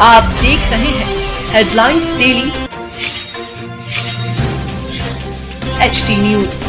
आप देख रहे हैं headlines daily HD news.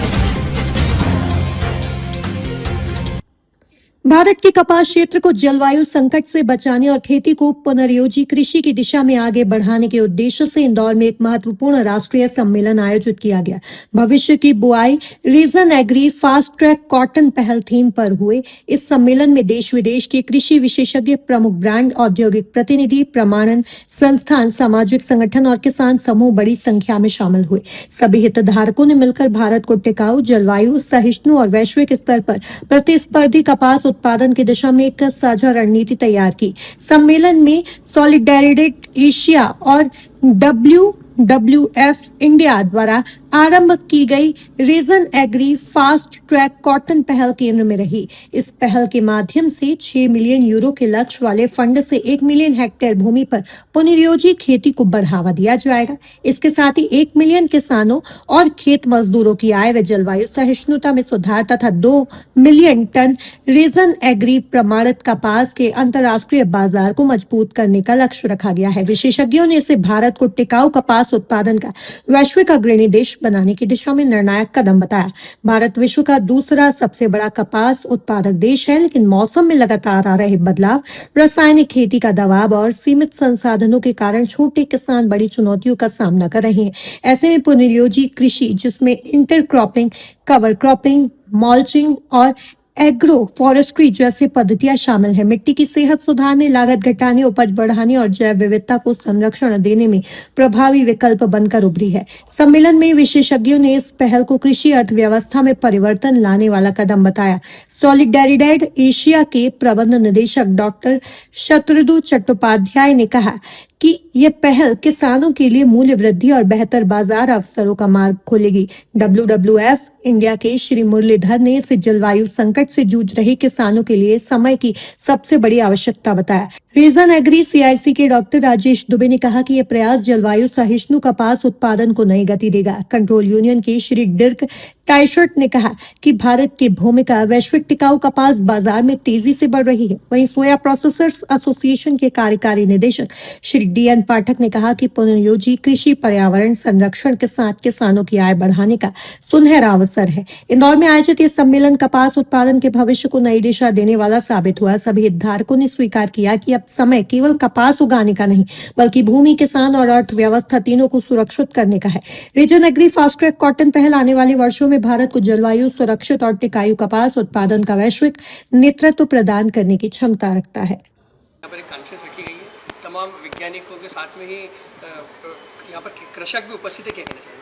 Bharat के कपास क्षेत्र को जलवायु संकट से बचाने और खेती को पुनर्योजी कृषि की दिशा में आगे बढ़ाने के उद्देश्य से इंदौर में एक महत्वपूर्ण राष्ट्रीय सम्मेलन आयोजित किया गया। भविष्य की बुआई region agri fast track cotton पहल थीम पर हुए इस सम्मेलन में देश विदेश के कृषि विशेषज्ञ, प्रमुख ब्रांड, औद्योगिक प्रतिनिधि, प्रमाणन संस्थान, सामाजिक संगठन और किसान समूह बड़ी संख्या में शामिल हुए। सभी हितधारकों ने मिलकर भारत को टिकाऊ, जलवायु सहिष्णु और वैश्विक स्तर पर प्रतिस्पर्धी कपास उत्पादन की दिशा में एक साझा रणनीति तैयार की। सम्मेलन में सॉलिडेरिटी एशिया और WWF इंडिया द्वारा आरंभ की गई region agri fast track cotton पहल केंद्र में रही। इस पहल के माध्यम से 6 मिलियन यूरो के लक्ष्य वाले फंड से 1 मिलियन हेक्टेयर भूमि पर पुनर्योजी खेती को बढ़ावा दिया जाएगा। इसके साथ ही 1 मिलियन किसानों और खेत मजदूरों की आय व जलवायु सहिष्णुता में सुधार तथा 2 मिलियन टन रीजन एग्री प्रमाणित कपास के अंतर्राष्ट्रीय बाजार को मजबूत करने का लक्ष्य रखा गया है। विशेषज्ञों ने इसे भारत को टिकाऊ कपास उत्पादन का वैश्विक अग्रणी देश बनाने की दिशा में निर्णायक कदम बताया। भारत विश्व का दूसरा सबसे बड़ा कपास उत्पादक देश है, लेकिन मौसम में लगातार आ रहे बदलाव, रासायनिक खेती का दबाव और सीमित संसाधनों के कारण छोटे किसान बड़ी चुनौतियों का सामना कर रहे हैं। ऐसे में पुनर्योजी कृषि, जिसमें इंटरक्रॉपिंग, कवर क्रॉपिंग, मल्चिंग और एग्रो फॉरेस्ट्री जैसे पद्धतियां शामिल है, मिट्टी की सेहत सुधारने, लागत घटाने, उपज बढ़ाने और जैव विविधता को संरक्षण देने में प्रभावी विकल्प बनकर उभरी है। सम्मेलन में विशेषज्ञों ने इस पहल को कृषि अर्थव्यवस्था में परिवर्तन लाने वाला कदम बताया। सॉलिडेरिटी एशिया के प्रबंध निदेशक डॉक्टर शत्रुघ्न चट्टोपाध्याय ने कहा कि यह पहल किसानों के लिए मूल्य वृद्धि और बेहतर बाजार अवसरों का मार्ग खोलेगी। WWF इंडिया के श्री मुरलीधर ने इसे जलवायु संकट से जूझ रहे किसानों के लिए समय की सबसे बड़ी आवश्यकता बताया। रीजन एग्री CIC के डॉक्टर राजेश दुबे ने कहा कि यह प्रयास जलवायु सहिष्णु कपास उत्पादन को नई गति देगा। कंट्रोल यूनियन के श्री डिर्क टाइशर्ट ने कहा कि भारत की भूमिका वैश्विक टिकाऊ कपास बाजार में तेजी से बढ़ रही है। वहीं सोया प्रोसेसर्स एसोसिएशन के कार्यकारी निदेशक श्री DN पाठक ने कहा कि पुनर्योजी कृषि पर्यावरण संरक्षण के साथ किसानों की आय बढ़ाने का सुनहरा अवसर है। इंदौर में आयोजित यह सम्मेलन कपास उत्पादन के भविष्य को नई दिशा देने वाला साबित हुआ। सभी हितधारकों ने स्वीकार किया कि अब समय केवल कपास उगाने का नहीं, बल्कि भूमि, किसान और अर्थव्यवस्था तीनों को सुरक्षित करने का है। Region agri fast track cotton पहल आने वाले वर्षों में भारत को जलवायु सुरक्षित और टिकाऊ कपास उत्पादन का वैश्विक नेतृत्व प्रदान करने की क्षमता रखता है। यहाँ पर एक कॉन्फ्रेंस रखी गई है, तमाम वैज्ञानिकों के साथ में ही यहाँ पर कृषक भी उपस्थित है। क्या कहना चाहिए?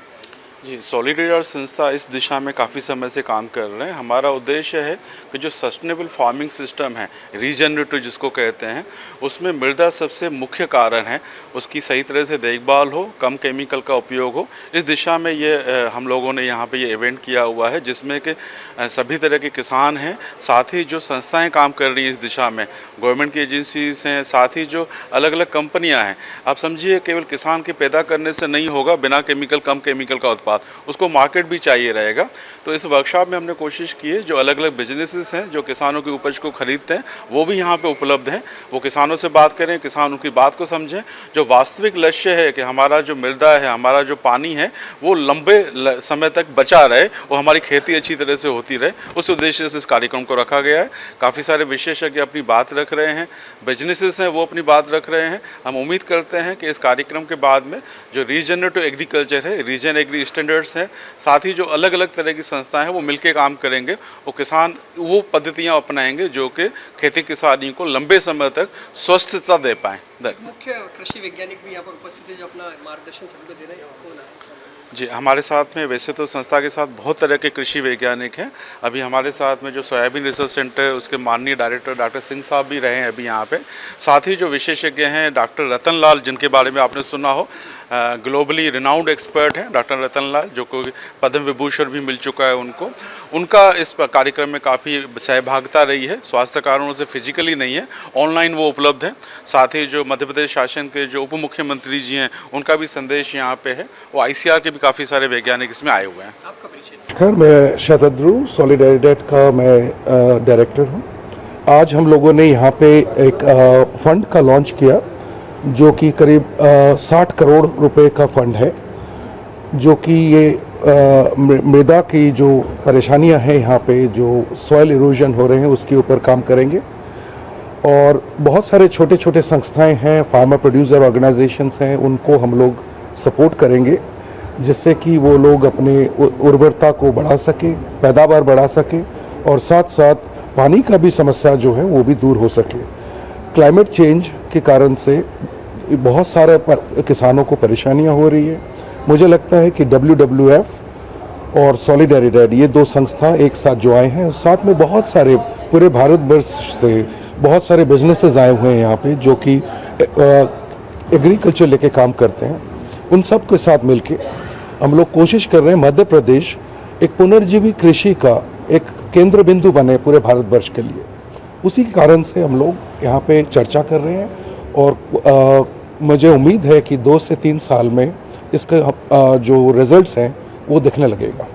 जी, सॉलिडेरिटी संस्था इस दिशा में काफ़ी समय से काम कर रहे हैं। हमारा उद्देश्य है कि जो सस्टेनेबल फार्मिंग सिस्टम है, रीजनरेटिव जिसको कहते हैं, उसमें मृदा सबसे मुख्य कारण है। उसकी सही तरह से देखभाल हो, कम केमिकल का उपयोग हो। इस दिशा में ये हम लोगों ने यहाँ पे ये इवेंट किया हुआ है, जिसमें कि सभी तरह के किसान हैं, साथ ही जो संस्थाएँ काम कर रही हैं इस दिशा में, गवर्नमेंट की एजेंसीज हैं, साथ ही जो अलग अलग कंपनियाँ हैं। आप समझिए केवल किसान के पैदा करने से नहीं होगा, बिना केमिकल, कम केमिकल का उत्पाद, उसको मार्केट भी चाहिए रहेगा। तो इस वर्कशॉप में हमने कोशिश की है जो अलग अलग बिजनेसेस हैं जो किसानों की उपज को खरीदते हैं, वो भी यहाँ पे उपलब्ध हैं। वो किसानों से बात करें, किसान उनकी बात को समझें। जो वास्तविक लक्ष्य है कि हमारा जो मृदा है, हमारा जो पानी है, वो लंबे समय तक बचा रहे, वो हमारी खेती अच्छी तरह से होती रहे, उस उद्देश्य से इस कार्यक्रम को रखा गया है। काफ़ी सारे विशेषज्ञ अपनी बात रख रहे हैं, बिजनेसेस हैं वो अपनी बात रख रहे हैं। हम उम्मीद करते हैं कि इस कार्यक्रम के बाद में जो रीजनरेटिव एग्रीकल्चर है, रीजन एग्री स्टैंडर्ड्स हैं, साथ ही जो अलग अलग तरह की संस्थाएं हैं वो मिलकर काम करेंगे। वो किसान वो पद्धतियां अपनाएंगे जो कि खेती किसानी को लंबे समय तक स्वस्थता दे पाएँ। मुख्य कृषि वैज्ञानिक भी यहाँ पर उपस्थित है जो अपना मार्गदर्शन सभी को दे रहे हैं। कौन है? जी, हमारे साथ में वैसे तो संस्था के साथ बहुत तरह के कृषि वैज्ञानिक हैं। अभी हमारे साथ में जो सोयाबीन रिसर्च सेंटर, उसके माननीय डायरेक्टर डॉक्टर सिंह साहब भी रहे हैं अभी यहाँ पे। साथ ही जो विशेषज्ञ हैं डॉक्टर रतन लाल, जिनके बारे में आपने सुना हो, ग्लोबली रिनाउंड एक्सपर्ट हैं डॉक्टर रतन लाल, जो को पद्म विभूषण भी मिल चुका है उनको। उनका इस कार्यक्रम में काफ़ी सहभागिता रही है। स्वास्थ्य कारणों से फिजिकली नहीं है, ऑनलाइन वो उपलब्ध है। साथ ही जो मध्य प्रदेश शासन के जो उप मुख्यमंत्री जी हैं, उनका भी संदेश यहाँ पे है। वो ICR के भी काफ़ी सारे वैज्ञानिक इसमें आए हुए हैं। आपका परिचय? खैर, मैं शतद्रु सॉलिडेरिटी का मैं डायरेक्टर हूँ। आज हम लोगों ने यहाँ पे एक फंड का लॉन्च किया जो कि करीब 60 करोड़ रुपए का फंड है, जो कि ये मृदा की जो परेशानियां हैं यहाँ पे, जो सॉइल इरोजन हो रहे हैं, उसके ऊपर काम करेंगे। और बहुत सारे छोटे छोटे संस्थाएं हैं, फार्मर प्रोड्यूसर ऑर्गेनाइजेशंस हैं, उनको हम लोग सपोर्ट करेंगे, जिससे कि वो लोग अपने उर्वरता को बढ़ा सके, पैदावार बढ़ा सके, और साथ साथ पानी का भी समस्या जो है वो भी दूर हो सके। क्लाइमेट चेंज के कारण से बहुत सारे किसानों को परेशानियां हो रही है। मुझे लगता है कि WWF और सॉलिडेरिटेड, ये दो संस्था एक साथ जो आए हैं, साथ में बहुत सारे पूरे भारतवर्ष से बहुत सारे बिजनेसेस आए हुए हैं यहाँ पे, जो कि एग्रीकल्चर लेके काम करते हैं। उन सब के साथ मिलके हम लोग कोशिश कर रहे हैं मध्य प्रदेश एक पुनर्जीवी कृषि का एक केंद्र बिंदु बने पूरे भारतवर्ष के लिए। उसी के कारण से हम लोग यहाँ पे चर्चा कर रहे हैं, और मुझे उम्मीद है कि 2 से 3 साल में इसका जो रिजल्ट्स हैं वो दिखने लगेगा।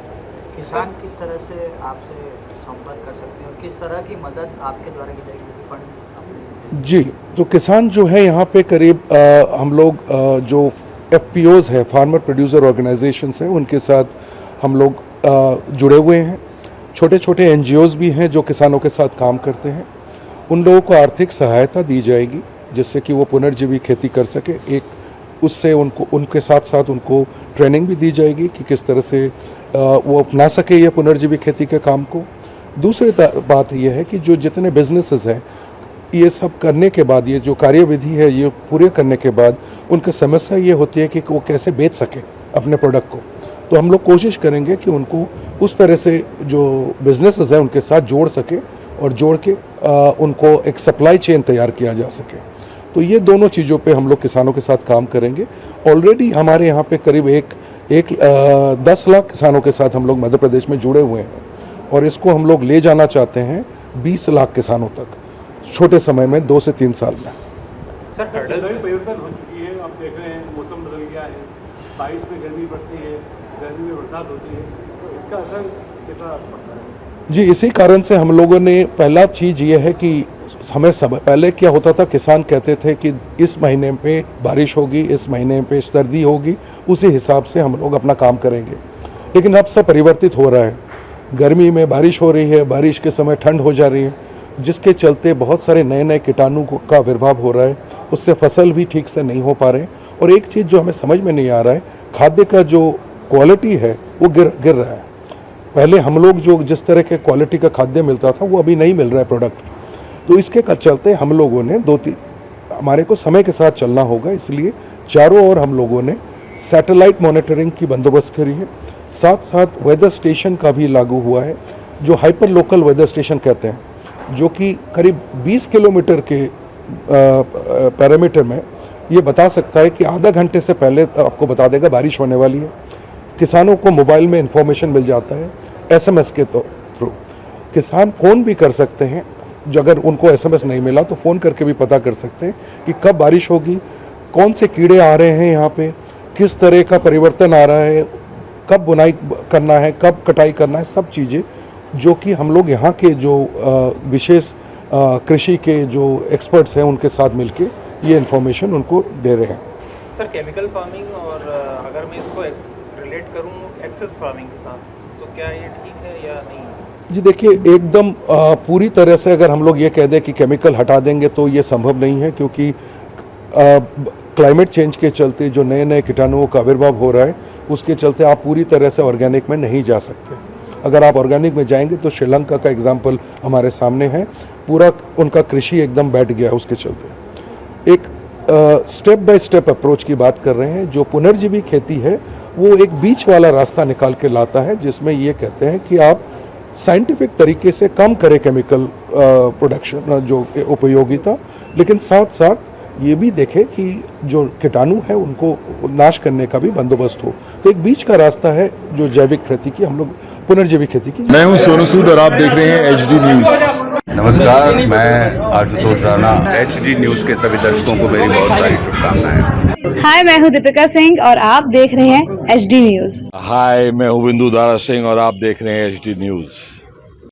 किसान किस तरह से आपसे संपर्क कर सकते हैं और किस तरह की मदद आपके द्वारा की जाएगी फंड? जी, तो किसान जो है यहाँ पे करीब हम लोग जो FPOs है, फार्मर प्रोड्यूसर ऑर्गेनाइजेशंस हैं, उनके साथ हम लोग जुड़े हुए हैं। छोटे छोटे NGOs भी हैं जो किसानों के साथ काम करते हैं। उन लोगों को आर्थिक सहायता दी जाएगी, जिससे कि वो पुनर्जीवी खेती कर सके। एक उससे उनको उनके साथ साथ उनको ट्रेनिंग भी दी जाएगी कि किस तरह से वो अपना सके ये पुनर्जीवी खेती के काम को। दूसरी बात ये है कि जो जितने बिजनेसेस हैं, ये सब करने के बाद, ये जो कार्यविधि है ये पूरे करने के बाद, उनकी समस्या ये होती है कि वो कैसे बेच सके अपने प्रोडक्ट को। तो हम लोग कोशिश करेंगे कि उनको उस तरह से जो बिजनेसेस हैं उनके साथ जोड़ सके, और जोड़ के उनको एक सप्लाई चेन तैयार किया जा सके। तो ये दोनों चीज़ों पे हम लोग किसानों के साथ काम करेंगे। ऑलरेडी हमारे यहाँ पे करीब 10 लाख किसानों के साथ हम लोग मध्य प्रदेश में जुड़े हुए हैं, और इसको हम लोग ले जाना चाहते हैं 20 लाख किसानों तक छोटे समय में, 2 से 3 साल में। सर जलवायु परिवर्तन हो चुकी है, आप देख रहे हैं मौसम बदल गया है, बारिश में गर्मी बढ़ती है, गर्मी में बरसात होती है, तो इसका असर कैसा पड़ता है? जी, इसी कारण से हम लोगों ने पहला चीज़ ये है कि हमें सब पहले क्या होता था, किसान कहते थे कि इस महीने पे बारिश होगी, इस महीने पे सर्दी होगी, उसी हिसाब से हम लोग अपना काम करेंगे। लेकिन अब सब परिवर्तित हो रहा है। गर्मी में बारिश हो रही है, बारिश के समय ठंड हो जा रही है, जिसके चलते बहुत सारे नए नए कीटाणु का आविर्भाव हो रहा है। उससे फसल भी ठीक से नहीं हो पा रहे। और एक चीज़ जो हमें समझ में नहीं आ रहा है, खाद्य का जो क्वालिटी है वो गिर रहा है। पहले हम लोग जो जिस तरह के क्वालिटी का खाद्य मिलता था वो अभी नहीं मिल रहा है प्रोडक्ट। तो इसके चलते हम लोगों ने हमारे को समय के साथ चलना होगा, इसलिए चारों ओर हम लोगों ने सैटेलाइट मॉनिटरिंग की बंदोबस्त करी है। साथ साथ वेदर स्टेशन का भी लागू हुआ है, जो हाइपर लोकल वेदर स्टेशन कहते हैं, जो कि करीब 20 किलोमीटर के पैरामीटर में ये बता सकता है कि आधा घंटे से पहले आपको बता देगा बारिश होने वाली है। किसानों को मोबाइल में इंफॉर्मेशन मिल जाता है SMS के थ्रू। किसान फ़ोन भी कर सकते हैं, जो अगर उनको SMS नहीं मिला तो फ़ोन करके भी पता कर सकते हैं कि कब बारिश होगी, कौन से कीड़े आ रहे हैं यहाँ पे, किस तरह का परिवर्तन आ रहा है, कब बुनाई करना है, कब कटाई करना है, सब चीज़ें जो कि हम लोग यहाँ के जो विशेष कृषि के जो एक्सपर्ट्स हैं उनके साथ मिलके ये इन्फॉर्मेशन उनको दे रहे हैं। सर केमिकल फार्मिंग और अगर मैं इसको रिलेट करूँ एक्सेस फार्मिंग के साथ, तो क्या ये ठीक है या नहीं? जी देखिए, एकदम पूरी तरह से अगर हम लोग ये कह दें कि केमिकल हटा देंगे तो ये संभव नहीं है, क्योंकि क्लाइमेट चेंज के चलते जो नए नए कीटाणुओं का आविर्भाव हो रहा है, उसके चलते आप पूरी तरह से ऑर्गेनिक में नहीं जा सकते। अगर आप ऑर्गेनिक में जाएंगे तो श्रीलंका का एग्जाम्पल हमारे सामने है, पूरा उनका कृषि एकदम बैठ गया उसके चलते। एक स्टेप बाय स्टेप अप्रोच की बात कर रहे हैं। जो पुनर्जीवी खेती है वो एक बीच वाला रास्ता निकाल के लाता है, जिसमें ये कहते हैं कि आप साइंटिफिक तरीके से कम करें केमिकल प्रोडक्शन जो उपयोगिता, लेकिन साथ साथ ये भी देखें कि जो कीटाणु है उनको नाश करने का भी बंदोबस्त हो। तो एक बीच का रास्ता है जो जैविक खेती की, हम लोग पुनर्जीवी खेती की। मैं हूं सोनू सूद और आप देख रहे हैं HD न्यूज। नमस्कार, मैं आशुतोष राणा। HD न्यूज के सभी दर्शकों को मेरी बहुत सारी शुभकामनाएं। हाय, मैं हूं दीपिका सिंह और आप देख रहे हैं HD न्यूज। हाय, मैं हूं बिंदु दारा सिंह और आप देख रहे हैं HD न्यूज।